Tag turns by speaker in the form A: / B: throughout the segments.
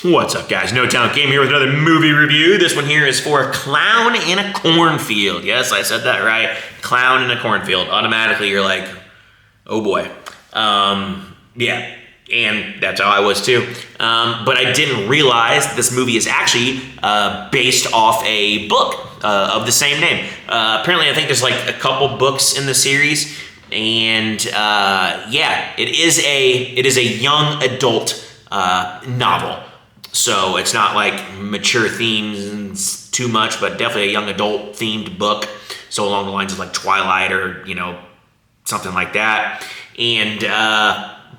A: What's up, guys? No Talent Game here with another movie review. This one here is for Clown in a Cornfield. Yes, I said that right. Clown in a Cornfield. Automatically, you're like, oh boy. Yeah, and that's how I was too. But I didn't realize this movie is actually based off a book of the same name. Apparently, I think there's like a couple books in the series, and yeah, it is a young adult novel. So it's not like mature themes too much, but definitely a young adult themed book. So along the lines of like Twilight or, something like that. And,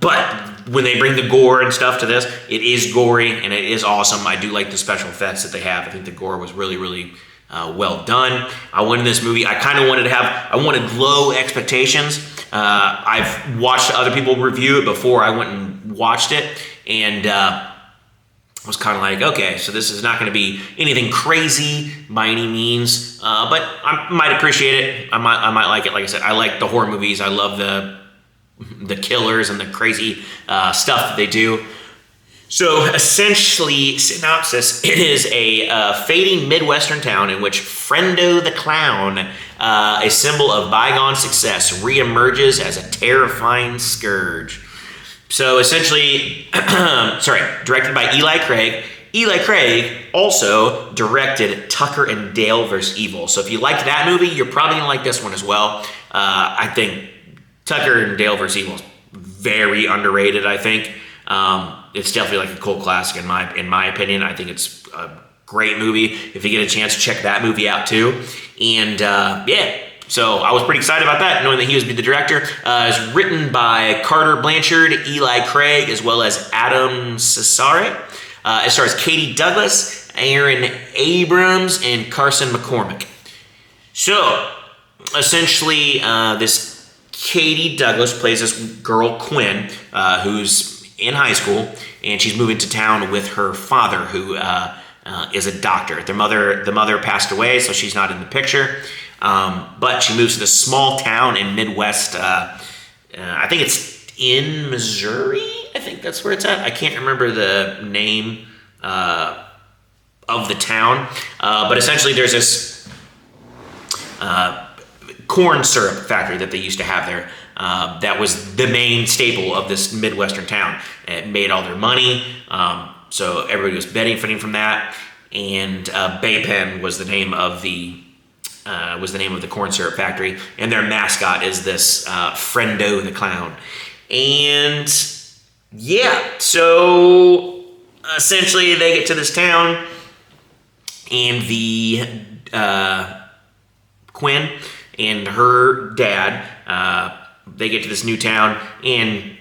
A: but when they bring the gore and stuff to this, it is gory and it is awesome. I do like the special effects that they have. I think the gore was really, really well done. I wanted this movie, I wanted low expectations. I've watched other people review it before I went and watched it. And, was kind of like, okay, so this is not going to be anything crazy by any means, but I might appreciate it. I might like it. Like I said, I like the horror movies. I love the killers and the crazy stuff that they do. So essentially, synopsis: it is a fading Midwestern town in which Friendo the Clown, a symbol of bygone success, reemerges as a terrifying scourge. So essentially, directed by Eli Craig. Eli Craig also directed Tucker and Dale vs. Evil. So if you liked that movie, you're probably gonna like this one as well. I think Tucker and Dale vs. Evil is very underrated. I think it's definitely like a cult classic in my opinion. I think it's a great movie. If you get a chance, check that movie out too. And yeah. So I was pretty excited about that, knowing that he was the director. It's written by Carter Blanchard, Eli Craig, as well as Adam Cesare. It stars Katie Douglas, Aaron Abrams, and Carson McCormick. So essentially, this Katie Douglas plays this girl, Quinn, who's in high school, and she's moving to town with her father, who is a doctor. The mother passed away, so she's not in the picture. But she moves to this small town in Midwest. I think it's in Missouri. I think that's where it's at. I can't remember the name of the town. But essentially there's this corn syrup factory that they used to have there. That was the main staple of this Midwestern town. It made all their money. So everybody was benefiting from that. And Baypen was the name of the corn syrup factory, and their mascot is this Friendo the Clown. And yeah, so essentially they get to this town, and the Quinn and her dad, they get to this new town, and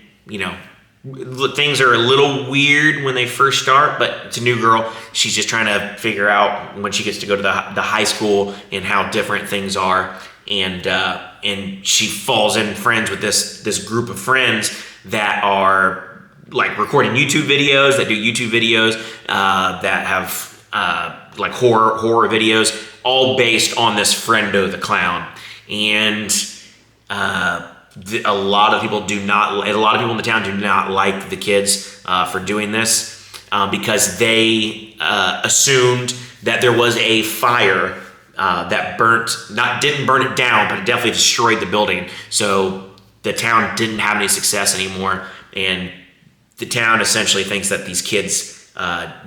A: things are a little weird when they first start, but it's a new girl. She's just trying to figure out when she gets to go to the high school and how different things are. And she falls in friends with this group of friends that are like recording YouTube videos, that do YouTube videos, that have like horror videos, all based on this Friendo the Clown. And a lot of people in the town do not like the kids for doing this because they assumed that there was a fire that didn't burn it down, but it definitely destroyed the building. So the town didn't have any success anymore, and the town essentially thinks that these kids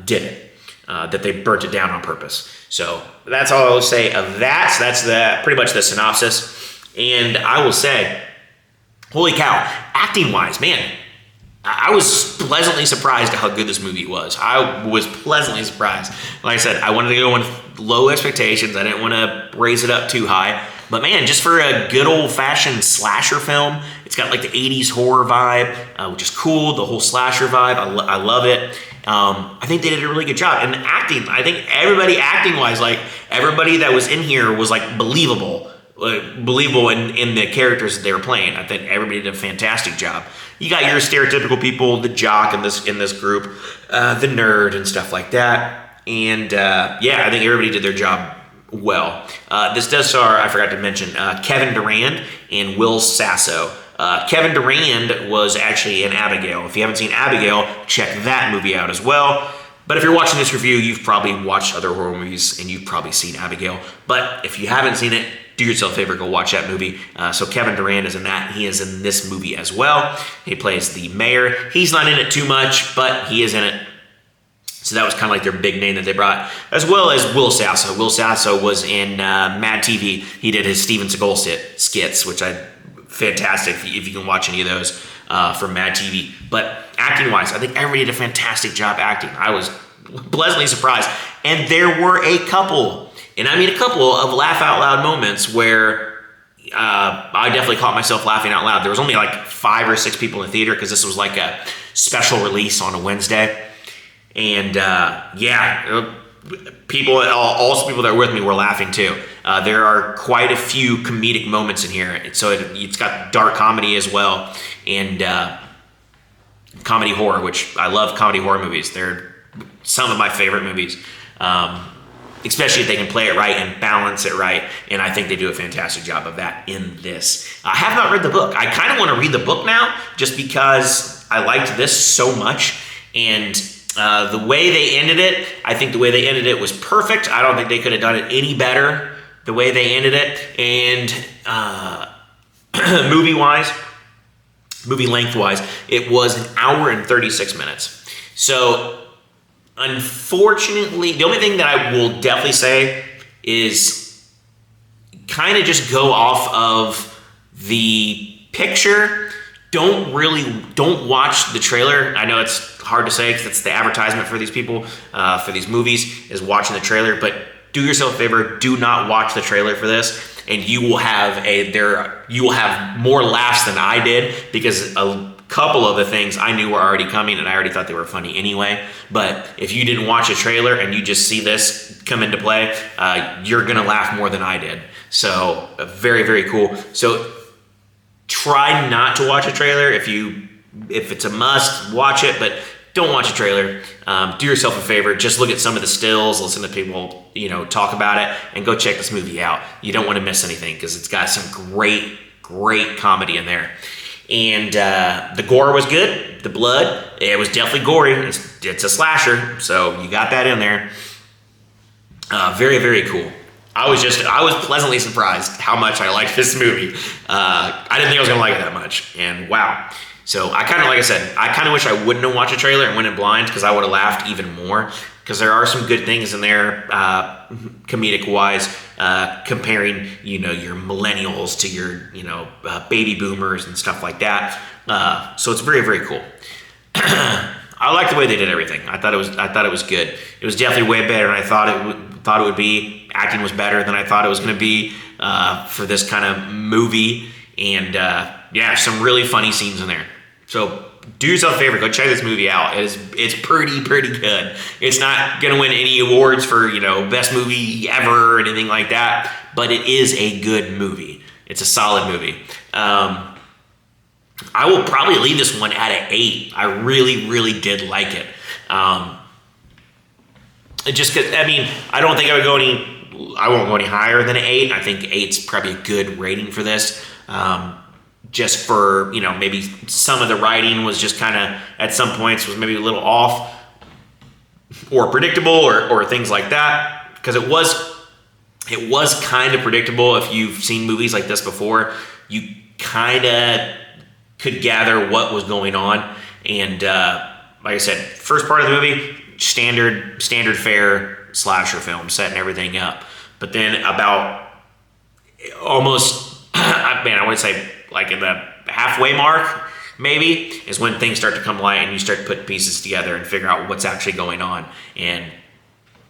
A: did it, that they burnt it down on purpose. So that's all I will say of that. So that's pretty much the synopsis. And I will say, holy cow, acting-wise, man, I was pleasantly surprised at how good this movie was. I was pleasantly surprised. Like I said, I wanted to go in with low expectations. I didn't want to raise it up too high. But man, just for a good old-fashioned slasher film, it's got like the 80s horror vibe, which is cool, the whole slasher vibe. I love it. I think they did a really good job. And the acting, I think everybody acting-wise, like everybody that was in here was like believable in the characters that they were playing. I think everybody did a fantastic job. You got your stereotypical people, the jock in this group, the nerd and stuff like that. And yeah, I think everybody did their job well. This does star, I forgot to mention, Kevin Durand and Will Sasso. Kevin Durand was actually in Abigail. If you haven't seen Abigail, check that movie out as well. But if you're watching this review, you've probably watched other horror movies and you've probably seen Abigail. But if you haven't seen it, do yourself a favor, go watch that movie. So Kevin Durant is in that. He is in this movie as well. He plays the mayor. He's not in it too much, but he is in it. So that was kind of like their big name that they brought, as well as Will Sasso. Will Sasso was in Mad TV. He did his Steven Seagal skits, which fantastic if you can watch any of those from Mad TV. But acting-wise, I think everybody did a fantastic job acting. I was pleasantly surprised. And there were a couple, and I mean a couple of laugh-out-loud moments where I definitely caught myself laughing out loud. There was only like 5 or 6 people in the theater because this was like a special release on a Wednesday. And people, all the people that were with me were laughing too. There are quite a few comedic moments in here. So it's got dark comedy as well, and comedy horror, which I love comedy horror movies. They're some of my favorite movies, especially if they can play it right and balance it right. And I think they do a fantastic job of that in this. I have not read the book. I kind of want to read the book now just because I liked this so much. And the way they ended it, I think the way they ended it was perfect. I don't think they could have done it any better the way they ended it. And movie length-wise, it was 1 hour and 36 minutes. So unfortunately, the only thing that I will definitely say is kind of just go off of the picture. Don't watch the trailer. I know it's hard to say because it's the advertisement for these people, for these movies, is watching the trailer. But do yourself a favor, do not watch the trailer for this, and you will have more laughs than I did, because a couple of the things I knew were already coming and I already thought they were funny anyway. But if you didn't watch a trailer and you just see this come into play, you're gonna laugh more than I did. So very, very cool. So try not to watch a trailer. If it's a must, watch it, but don't watch a trailer. Do yourself a favor. Just look at some of the stills, listen to people, talk about it, and go check this movie out. You don't want to miss anything because it's got some great, great comedy in there. And the gore was good. The blood, it was definitely gory. It's a slasher, so you got that in there. Very, very cool. I was pleasantly surprised how much I liked this movie. I didn't think I was gonna like it that much, and wow. So like I said, I kind of wish I wouldn't have watched a trailer and went in blind, because I would have laughed even more, because there are some good things in there, comedic wise, comparing, your millennials to your, baby boomers and stuff like that. So it's very, very cool. I like the way they did everything. I thought it was good. It was definitely way better than I thought it would be. Acting was better than I thought it was going to be for this kind of movie, and some really funny scenes in there. So do yourself a favor, go check this movie out. It's pretty good. It's not going to win any awards for best movie ever or anything like that, but it is a good movie. It's a solid movie. I will probably leave this one at an 8. I really, really did like it. Just because, I don't think I won't go any higher than an 8. I think 8's probably a good rating for this. Just for, maybe some of the writing was just kind of, at some points, was maybe a little off or predictable or things like that. Because it was kind of predictable. If you've seen movies like this before, you kind of could gather what was going on. And like I said, first part of the movie, standard fare slasher film, setting everything up. But then about almost, I would say like in the halfway mark, maybe, is when things start to come light and you start to put pieces together and figure out what's actually going on. And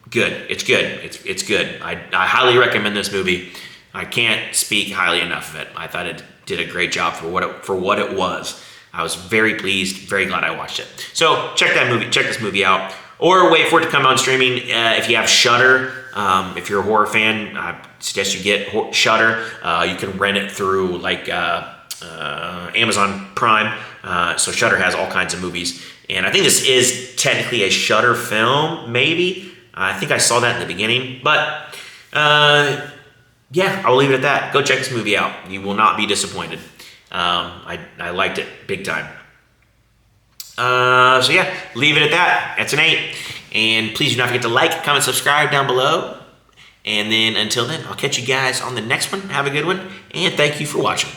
A: good. It's good. It's good. I highly recommend this movie. I can't speak highly enough of it. I thought it did a great job for what it was. I was very pleased, very glad I watched it. So check this movie out, or wait for it to come on streaming. If you have Shudder, if you're a horror fan, I suggest you get Shudder. You can rent it through like Amazon Prime. So Shudder has all kinds of movies, and I think this is technically a Shudder film. Maybe I think I saw that in the beginning, but I'll leave it at that. Go check this movie out. You will not be disappointed. I liked it big time. Leave it at that. That's an 8. And please do not forget to like, comment, subscribe down below. And then until then, I'll catch you guys on the next one. Have a good one, and thank you for watching.